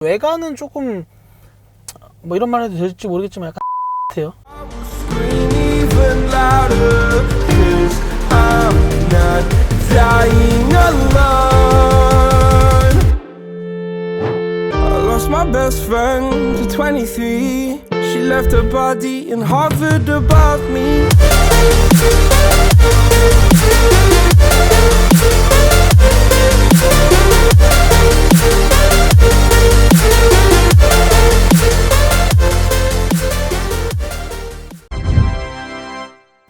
외관은 조금 뭐 이런 말 해도 될지 모르겠지만 약간 같아요. My best friend to 23. She left her body in Harvard above me.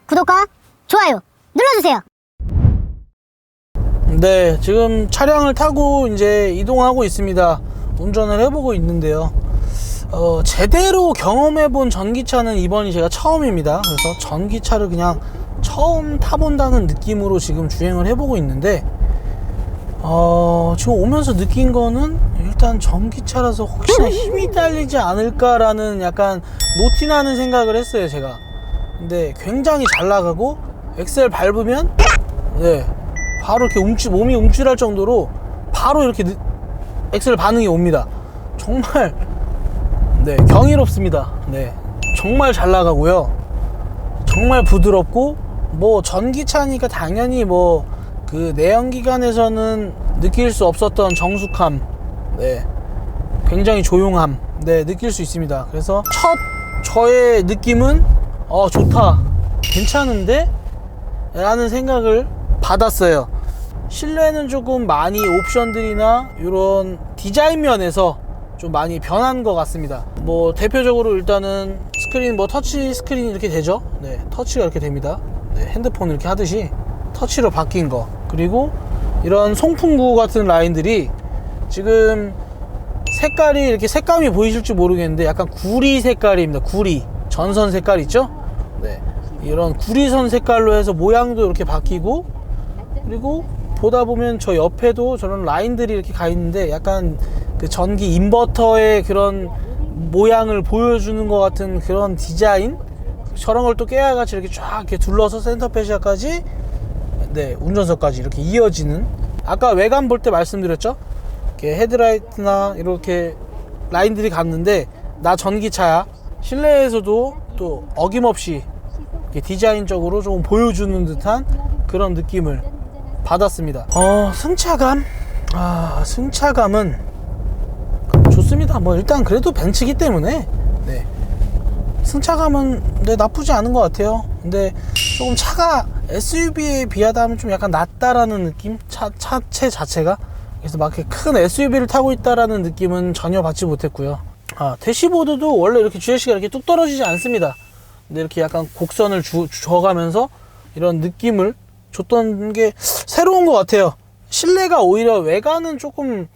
구독과 좋아요 눌러주세요. 네, 지금 차량을 타고 이제 이동하고 있습니다. 운전을 해보고 있는데요. 제대로 경험해본 전기차는 이번이 제가 처음입니다. 그래서 전기차를 그냥 처음 타본다는 느낌으로 지금 주행을 해보고 있는데, 지금 오면서 느낀 거는 일단 전기차라서 혹시나 힘이 딸리지 않을까라는 약간 노티나는 생각을 했어요, 제가. 근데 굉장히 잘 나가고, 엑셀 밟으면, 네, 바로 이렇게 몸이 움찔할 정도로 바로 이렇게 엑셀 반응이 옵니다. 정말 네, 경이롭습니다. 네, 정말 잘 나가고요. 정말 부드럽고, 뭐 전기차니까 당연히 뭐 그 내연기관에서는 느낄 수 없었던 정숙함, 네, 굉장히 조용함, 네, 느낄 수 있습니다. 그래서 첫 저의 느낌은 좋다, 괜찮은데? 라는 생각을 받았어요. 실내는 조금 많이 옵션들이나 이런 디자인 면에서 좀 많이 변한 것 같습니다. 뭐 대표적으로 일단은 스크린, 뭐 터치 스크린이 이렇게 되죠. 네, 터치가 이렇게 됩니다. 네, 핸드폰 이렇게 하듯이 터치로 바뀐 거. 그리고 이런 송풍구 같은 라인들이 지금 색깔이 이렇게, 색감이 보이실지 모르겠는데 약간 구리 색깔입니다. 구리 전선 색깔 있죠. 네, 이런 구리선 색깔로 해서 모양도 이렇게 바뀌고, 그리고 보다 보면 저 옆에도 저런 라인들이 이렇게 가 있는데 약간 그 전기 인버터의 그런 모양을 보여주는 것 같은 그런 디자인, 저런 걸 또 깨알같이 이렇게 쫙 이렇게 둘러서 센터페시아까지, 네, 운전석까지 이렇게 이어지는, 아까 외관 볼 때 말씀드렸죠. 이렇게 헤드라이트나 이렇게 라인들이 갔는데, 나 전기차야, 실내에서도 또 어김없이 디자인적으로 조금 보여주는 듯한 그런 느낌을 받았습니다. 승차감, 승차감은 좋습니다. 뭐 일단 그래도 벤츠기 때문에, 네, 승차감은 네, 나쁘지 않은 것 같아요. 근데 조금 차가 SUV에 비하다 하면 좀 약간 낫다라는 느낌? 차체 자체가. 그래서 막 이렇게 큰 SUV를 타고 있다라는 느낌은 전혀 받지 못했고요. 대시보드도 원래 이렇게 GLC가 이렇게 뚝 떨어지지 않습니다. 근데 이렇게 약간 곡선을 줘가면서 이런 느낌을 줬던 게 새로운 것 같아요. 실내가 오히려, 외관은 조금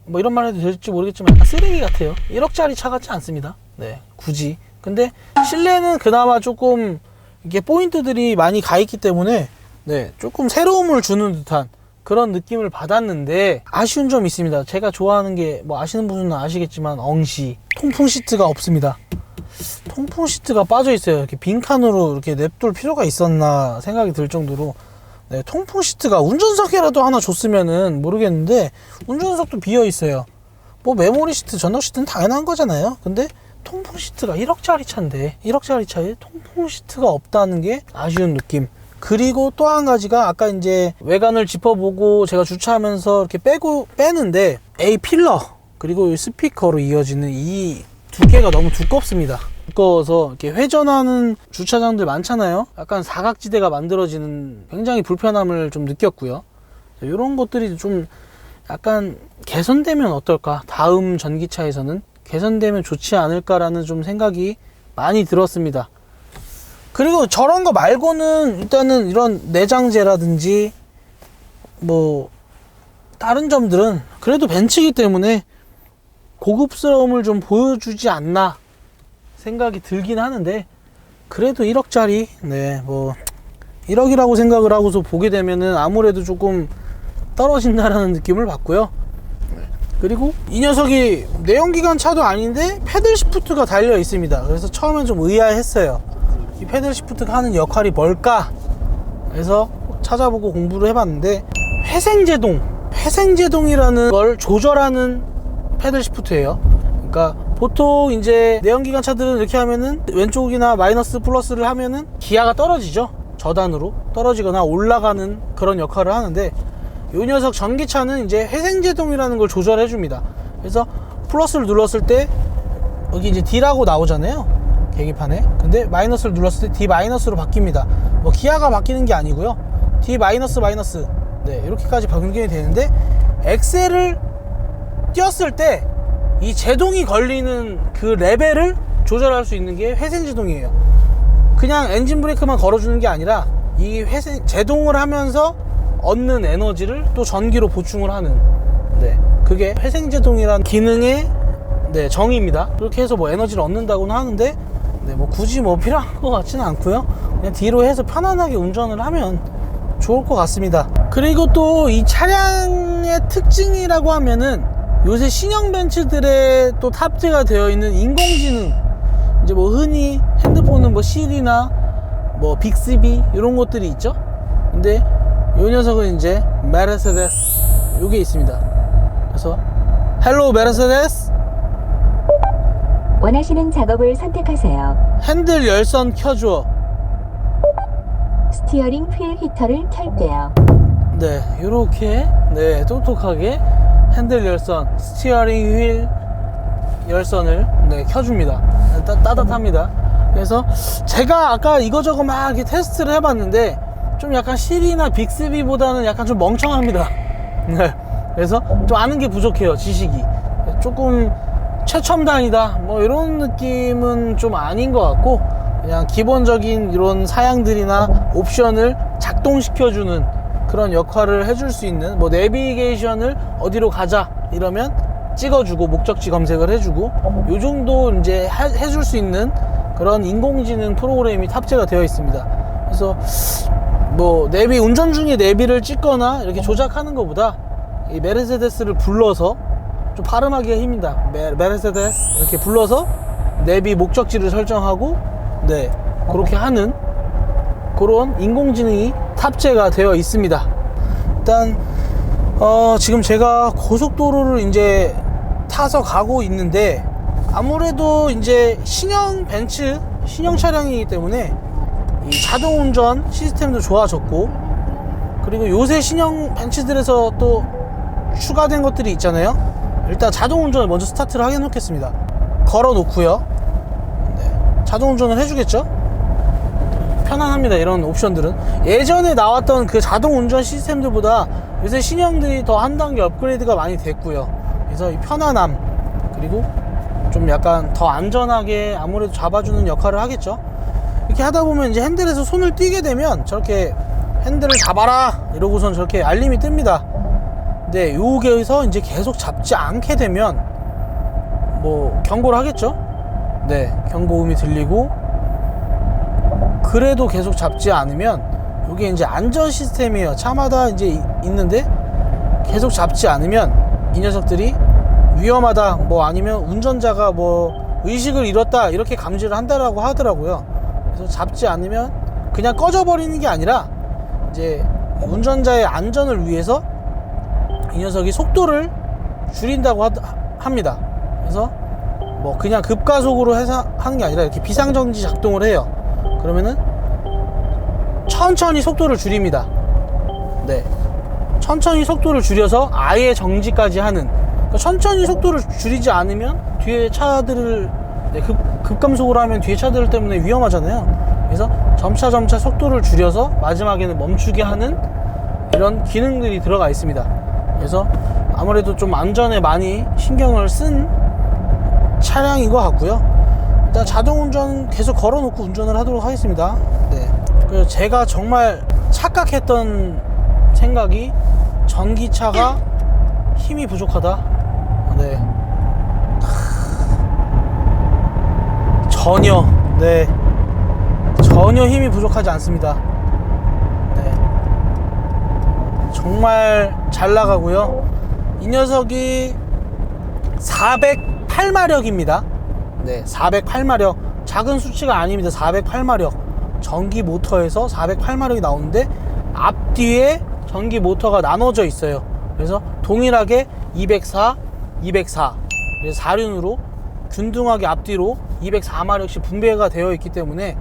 뭐 이런 말 해도 될지 모르겠지만 약간 쓰레기 같아요. 1억짜리 차 같지 않습니다. 네, 굳이. 근데 실내는 그나마 조금 이게 포인트들이 많이 가 있기 때문에, 네, 조금 새로움을 주는 듯한 그런 느낌을 받았는데, 아쉬운 점이 있습니다. 제가 좋아하는 게, 뭐 아시는 분은 아시겠지만, 엉시 통풍 시트가 없습니다. 통풍 시트가 빠져 있어요. 이렇게 빈칸으로 이렇게 냅둘 필요가 있었나 생각이 들 정도로, 네, 통풍 시트가 운전석에라도 하나 줬으면은 모르겠는데 운전석도 비어 있어요. 뭐 메모리 시트, 전동 시트는 당연한 거잖아요. 근데 통풍 시트가 1억짜리 차인데 1억짜리 차에 통풍 시트가 없다는 게 아쉬운 느낌. 그리고 또 한 가지가, 아까 이제 외관을 짚어보고 제가 주차하면서 이렇게 빼는데 A 필러 그리고 스피커로 이어지는 이 두 개가 너무 두껍습니다. 두꺼워서 이렇게 회전하는 주차장들 많잖아요. 약간 사각지대가 만들어지는 굉장히 불편함을 좀 느꼈고요. 이런 것들이 좀 약간 개선되면 어떨까, 다음 전기차에서는 개선되면 좋지 않을까라는 좀 생각이 많이 들었습니다. 그리고 저런 거 말고는 일단은 이런 내장재라든지 뭐 다른 점들은 그래도 벤츠이기 때문에 고급스러움을 좀 보여주지 않나 생각이 들긴 하는데, 그래도 1억짜리, 네, 뭐 1억이라고 생각을 하고서 보게 되면은 아무래도 조금 떨어진다라는 느낌을 받고요. 그리고 이 녀석이 내연기관 차도 아닌데 패들 시프트가 달려 있습니다. 그래서 처음엔 좀 의아했어요. 이 패들 시프트가 하는 역할이 뭘까? 그래서 찾아보고 공부를 해봤는데, 회생제동이라는 걸 조절하는 패들 시프트예요. 그러니까 보통 이제 내연기관 차들은 이렇게 하면은 왼쪽이나 마이너스 플러스를 하면은 기아가 떨어지죠. 저단으로 떨어지거나 올라가는 그런 역할을 하는데, 이 녀석 전기차는 이제 회생제동이라는 걸 조절해 줍니다. 그래서 플러스를 눌렀을 때 여기 이제 D라고 나오잖아요, 계기판에. 근데 마이너스를 눌렀을 때 D 마이너스로 바뀝니다. 뭐 기아가 바뀌는 게 아니고요, D 마이너스 마이너스, 네, 이렇게까지 변경이 되는데, 엑셀을 띄었을 때 이 제동이 걸리는 그 레벨을 조절할 수 있는 게 회생제동이에요. 그냥 엔진 브레이크만 걸어주는 게 아니라 이 제동을 하면서 얻는 에너지를 또 전기로 보충을 하는, 네, 그게 회생제동이라는 기능의, 네, 정의입니다. 그렇게 해서 뭐 에너지를 얻는다고는 하는데, 네, 뭐 굳이 뭐 필요한 것 같지는 않고요. 그냥 뒤로 해서 편안하게 운전을 하면 좋을 것 같습니다. 그리고 또 이 차량의 특징이라고 하면은 요새 신형 벤츠들에 또 탑재가 되어 있는 인공지능, 이제 뭐 흔히 핸드폰은 뭐 시리나 뭐 빅스비 이런 것들이 있죠. 근데 이 녀석은 이제 메르세데스, 요게 있습니다. 그래서 헬로 메르세데스, 원하시는 작업을 선택하세요. 핸들 열선 켜줘. 스티어링 휠 히터를 켤게요. 네, 요렇게, 네, 똑똑하게 핸들 열선, 스티어링 휠 열선을, 네, 켜줍니다. 따뜻합니다. 그래서 제가 아까 이거저거 막 이렇게 테스트를 해봤는데 좀 약간 시리나 빅스비보다는 약간 좀 멍청합니다. 네, 그래서 좀 아는 게 부족해요, 지식이. 조금 최첨단이다 뭐 이런 느낌은 좀 아닌 것 같고, 그냥 기본적인 이런 사양들이나 옵션을 작동시켜주는 그런 역할을 해줄 수 있는, 뭐 내비게이션을 어디로 가자 이러면 찍어주고 목적지 검색을 해주고, 요 정도 이제 해줄 수 있는 그런 인공지능 프로그램이 탑재가 되어 있습니다. 그래서 뭐 내비, 운전 중에 내비를 찍거나 이렇게 조작하는 것보다 이 메르세데스를 불러서, 좀 발음하기가 힘입니다. 메르세데스 이렇게 불러서 내비 목적지를 설정하고, 네, 그렇게 하는 그런 인공지능이 탑재가 되어 있습니다. 일단 지금 제가 고속도로를 이제 타서 가고 있는데, 아무래도 이제 신형 벤츠, 신형 차량이기 때문에 이 자동운전 시스템도 좋아졌고, 그리고 요새 신형 벤츠들에서 또 추가된 것들이 있잖아요. 일단 자동운전을 먼저 스타트를 하게 놓겠습니다. 걸어 놓고요, 네, 자동운전을 해주겠죠. 편안합니다. 이런 옵션들은 예전에 나왔던 그 자동운전 시스템들보다 요새 신형들이 더 한 단계 업그레이드가 많이 됐고요. 그래서 이 편안함, 그리고 좀 약간 더 안전하게 아무래도 잡아주는 역할을 하겠죠. 이렇게 하다 보면 이제 핸들에서 손을 띄게 되면 저렇게 핸들을 잡아라 이러고선 저렇게 알림이 뜹니다. 근데 여기에서 이제 계속 잡지 않게 되면 뭐 경고를 하겠죠. 네, 경고음이 들리고, 그래도 계속 잡지 않으면, 이게 이제 안전 시스템이에요. 차마다 이제 있는데 계속 잡지 않으면 이 녀석들이 위험하다, 뭐 아니면 운전자가 뭐 의식을 잃었다 이렇게 감지를 한다라고 하더라고요. 그래서 잡지 않으면 그냥 꺼져버리는 게 아니라 이제 운전자의 안전을 위해서 이 녀석이 속도를 줄인다고 합니다. 그래서 뭐 그냥 급가속으로 해서 하는 게 아니라 이렇게 비상정지 작동을 해요. 그러면은 천천히 속도를 줄입니다. 네, 천천히 속도를 줄여서 아예 정지까지 하는, 그러니까 천천히 속도를 줄이지 않으면 뒤에 차들을, 네, 급감속으로 하면 뒤에 차들 때문에 위험하잖아요. 그래서 점차 속도를 줄여서 마지막에는 멈추게 하는 이런 기능들이 들어가 있습니다. 그래서 아무래도 좀 안전에 많이 신경을 쓴 차량인 것 같고요. 일단 자동운전 계속 걸어놓고 운전을 하도록 하겠습니다. 네. 그래서 제가 정말 착각했던 생각이, 전기차가 힘이 부족하다. 네. 전혀, 네, 전혀 힘이 부족하지 않습니다. 네. 정말 잘 나가고요. 이 녀석이 408마력입니다. 네, 408마력. 작은 수치가 아닙니다. 408마력. 전기 모터에서 408마력이 나오는데 앞뒤에 전기 모터가 나눠져 있어요. 그래서 동일하게 204, 204 그래서 4륜으로 균등하게 앞뒤로 204마력씩 분배가 되어 있기 때문에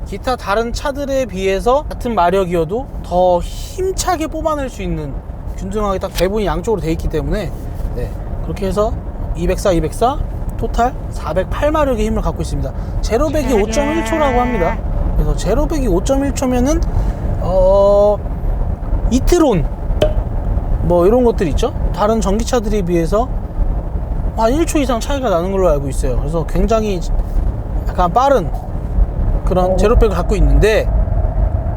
기타 다른 차들에 비해서 같은 마력이어도 더 힘차게 뽑아낼 수 있는, 균등하게 딱 배분이 양쪽으로 되어 있기 때문에 그렇게 해서 204 토탈 408마력의 힘을 갖고 있습니다. 제로백이 5.1초라고 합니다. 그래서 제로백이 5.1초면은 이트론 뭐 이런 것들 있죠. 다른 전기차들에 비해서 한 1초 이상 차이가 나는 걸로 알고 있어요. 그래서 굉장히 약간 빠른 그런 제로백을 갖고 있는데,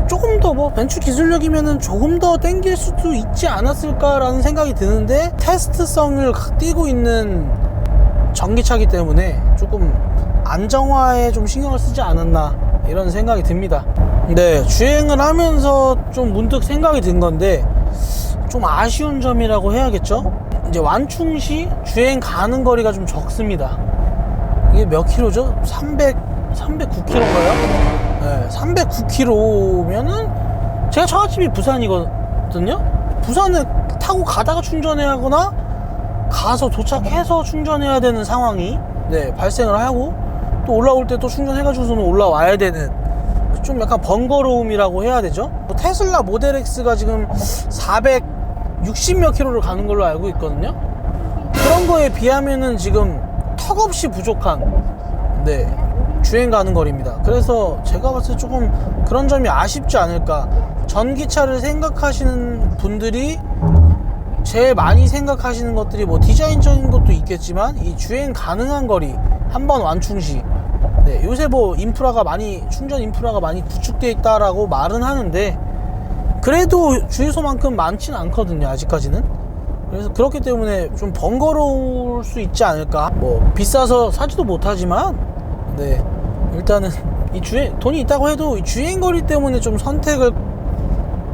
조금 더 뭐 벤츠 기술력이면은 조금 더 땡길 수도 있지 않았을까라는 생각이 드는데, 테스트성을 띄고 있는 전기차기 때문에 조금 안정화에 좀 신경을 쓰지 않았나 이런 생각이 듭니다. 네, 주행을 하면서 좀 문득 생각이 든 건데, 좀 아쉬운 점이라고 해야겠죠. 이제 완충 시 주행 가는 거리가 좀 적습니다. 이게 몇 킬로죠? 309km인가요? 네, 309km면은 제가 처갓집이 부산이거든요. 부산을 타고 가다가 충전해야 하거나 가서 도착해서 충전해야 되는 상황이 발생을 하고, 또 올라올 때 또 충전해가지고서는 올라와야 되는, 좀 약간 번거로움이라고 해야 되죠. 테슬라 모델 X가 지금 460몇 킬로를 가는 걸로 알고 있거든요. 그런 거에 비하면은 지금 턱없이 부족한 주행 가는 거리입니다. 그래서 제가 봤을 때 조금 그런 점이 아쉽지 않을까. 전기차를 생각하시는 분들이 제일 많이 생각하시는 것들이 뭐 디자인적인 것도 있겠지만, 이 주행 가능한 거리, 한번 완충 시 요새 뭐 인프라가 많이, 충전 인프라가 많이 구축되어 있다라고 말은 하는데, 그래도 주유소만큼 많지는 않거든요, 아직까지는. 그래서 그렇기 때문에 좀 번거로울 수 있지 않을까. 뭐 비싸서 사지도 못하지만 일단은 이 돈이 있다고 해도 이 주행거리 때문에 좀 선택을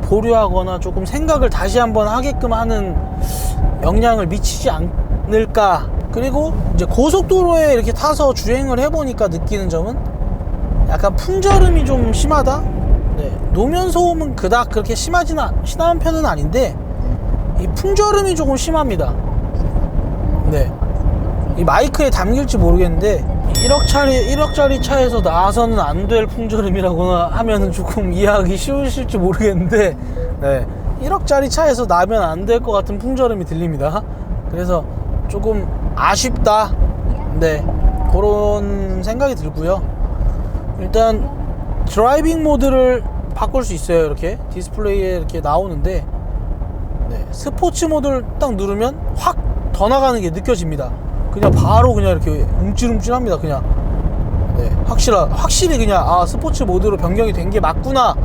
보류하거나 조금 생각을 다시 한번 하게끔 하는 영향을 미치지 않을까. 그리고 이제 고속도로에 이렇게 타서 주행을 해보니까 느끼는 점은 약간 풍절음이 좀 심하다. 노면 소음은 그닥 그렇게 심한 편은 아닌데, 이 풍절음이 조금 심합니다. 이 마이크에 담길지 모르겠는데, 1억짜리 차에서 나와서는 안 될 풍절음이라고나 하면은 조금 이해하기 쉬우실지 모르겠는데, 1억짜리 차에서 나면 안 될 것 같은 풍절음이 들립니다. 그래서 조금 아쉽다. 그런 생각이 들고요. 일단 드라이빙 모드를 바꿀 수 있어요. 이렇게 디스플레이에 이렇게 나오는데, 스포츠 모드를 딱 누르면 확 더 나가는 게 느껴집니다. 그냥 바로 그냥 이렇게 움찔움찔합니다. 그냥 확실히 그냥 스포츠 모드로 변경이 된 게 맞구나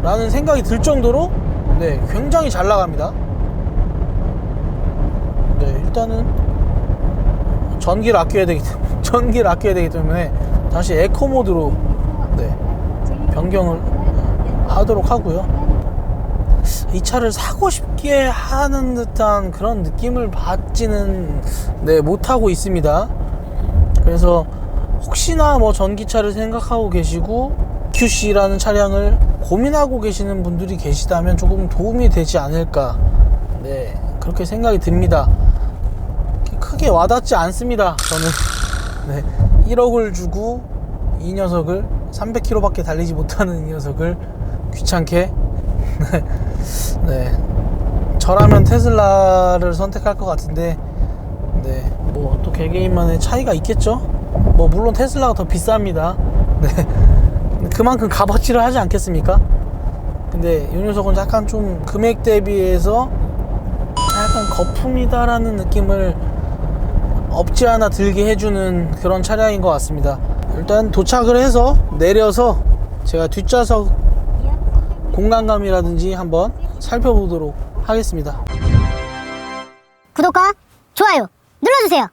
라는 생각이 들 정도로 굉장히 잘 나갑니다. 일단은 전기를 아껴야 되기 때문에 다시 에코 모드로 변경을 하도록 하고요. 이 차를 사고 싶게 하는 듯한 그런 느낌을 받지는 못하고 있습니다. 그래서 혹시나 뭐 전기차를 생각하고 계시고 QC라는 차량을 고민하고 계시는 분들이 계시다면 조금 도움이 되지 않을까, 그렇게 생각이 듭니다. 크게 와닿지 않습니다. 저는 1억을 주고 이 녀석을 300km 밖에 달리지 못하는 이 녀석을 귀찮게 저라면 테슬라를 선택할 것 같은데, 뭐 또 개개인만의 차이가 있겠죠. 뭐 물론 테슬라가 더 비쌉니다. 그만큼 값어치를 하지 않겠습니까? 근데 이 녀석은 약간 좀 금액 대비해서 약간 거품이다라는 느낌을 없지 않아 들게 해주는 그런 차량인 것 같습니다. 일단 도착을 해서 내려서 제가 뒷좌석 공간감이라든지 한번 살펴보도록 하겠습니다. 구독과 좋아요 눌러주세요.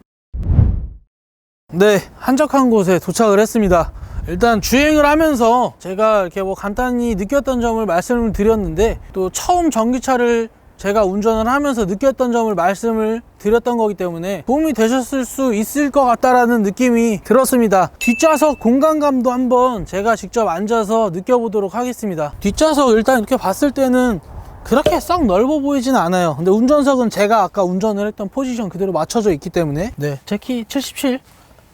한적한 곳에 도착을 했습니다. 일단 주행을 하면서 제가 이렇게 뭐 간단히 느꼈던 점을 말씀을 드렸는데, 또 처음 전기차를 제가 운전을 하면서 느꼈던 점을 말씀을 드렸던 거기 때문에 도움이 되셨을 수 있을 것 같다라는 느낌이 들었습니다. 뒷좌석 공간감도 한번 제가 직접 앉아서 느껴보도록 하겠습니다. 뒷좌석 일단 이렇게 봤을 때는 그렇게 썩 넓어 보이진 않아요. 근데 운전석은 제가 아까 운전을 했던 포지션 그대로 맞춰져 있기 때문에 네, 제 키 77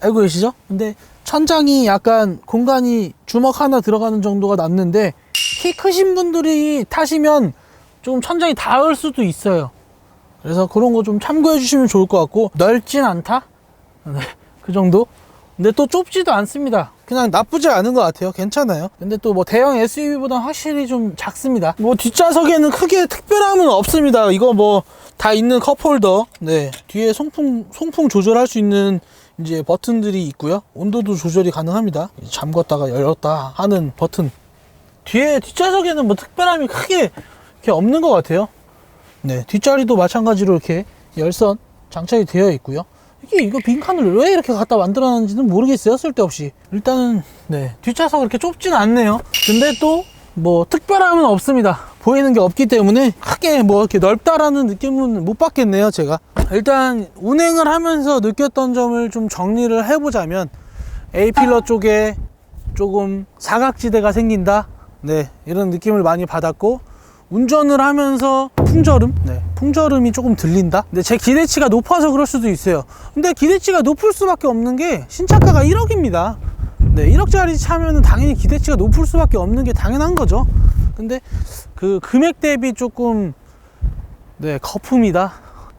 알고 계시죠? 근데 천장이 약간 공간이 주먹 하나 들어가는 정도가 남는데 키 크신 분들이 타시면 좀 천장이 닿을 수도 있어요. 그래서 그런 거 좀 참고해 주시면 좋을 것 같고, 넓진 않다? 네, 그 정도? 근데 또 좁지도 않습니다. 그냥 나쁘지 않은 것 같아요. 괜찮아요. 근데 또 뭐 대형 SUV보다 확실히 좀 작습니다. 뭐 뒷좌석에는 크게 특별함은 없습니다. 이거 뭐 다 있는 컵홀더, 네, 뒤에 송풍 조절할 수 있는 이제 버튼들이 있고요. 온도도 조절이 가능합니다. 잠궜다가 열었다 하는 버튼. 뒤에 뒷좌석에는 뭐 특별함이 크게 이렇게 없는 것 같아요. 네, 뒷자리도 마찬가지로 이렇게 열선 장착이 되어 있고요. 이거 빈칸을 왜 이렇게 갖다 만들어놨는지는 모르겠어요. 쓸데없이. 일단은 네, 뒷좌석은 이렇게 좁진 않네요. 근데 또 뭐 특별함은 없습니다. 보이는 게 없기 때문에 크게 뭐 이렇게 넓다라는 느낌은 못 받겠네요. 제가 일단 운행을 하면서 느꼈던 점을 좀 정리를 해보자면, A필러 쪽에 조금 사각지대가 생긴다, 네, 이런 느낌을 많이 받았고, 운전을 하면서 풍절음? 네, 풍절음이 조금 들린다? 근데 제 기대치가 높아서 그럴 수도 있어요. 근데 기대치가 높을 수밖에 없는 게 신차가가 1억입니다. 네, 1억짜리 차면은 당연히 기대치가 높을 수밖에 없는 게 당연한 거죠. 근데 그 금액 대비 조금 네, 거품이다.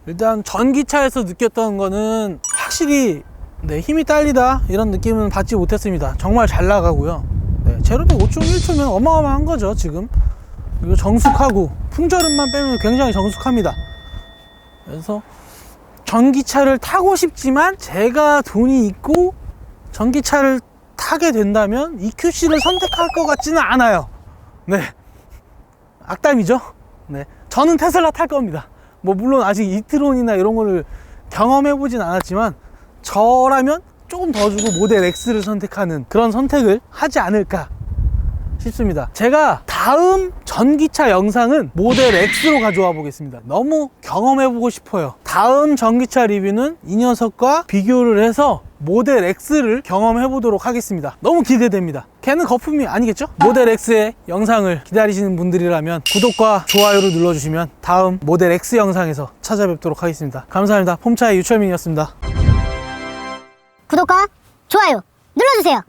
일단 전기차에서 느꼈던 거는 확실히 네, 힘이 딸리다 이런 느낌은 받지 못했습니다. 정말 잘 나가고요. 네, 제로백 5.1초면 어마어마한 거죠 지금. 그리고 정숙하고 풍절음만 빼면 굉장히 정숙합니다. 그래서 전기차를 타고 싶지만 제가 돈이 있고 전기차를 타게 된다면 EQC를 선택할 것 같지는 않아요. 네, 악담이죠. 네, 저는 테슬라 탈 겁니다. 뭐 물론 아직 이트론이나 이런 거를 경험해 보진 않았지만 저라면 조금 더 주고 모델 X를 선택하는 그런 선택을 하지 않을까 싶습니다. 제가 다음 전기차 영상은 모델 X로 가져와 보겠습니다. 너무 경험해보고 싶어요. 다음 전기차 리뷰는 이 녀석과 비교를 해서 모델 X를 경험해보도록 하겠습니다. 너무 기대됩니다. 걔는 거품이 아니겠죠? 모델 X의 영상을 기다리시는 분들이라면 구독과 좋아요를 눌러주시면 다음 모델 X 영상에서 찾아뵙도록 하겠습니다. 감사합니다. 폼차의 유철민이었습니다. 구독과 좋아요 눌러주세요.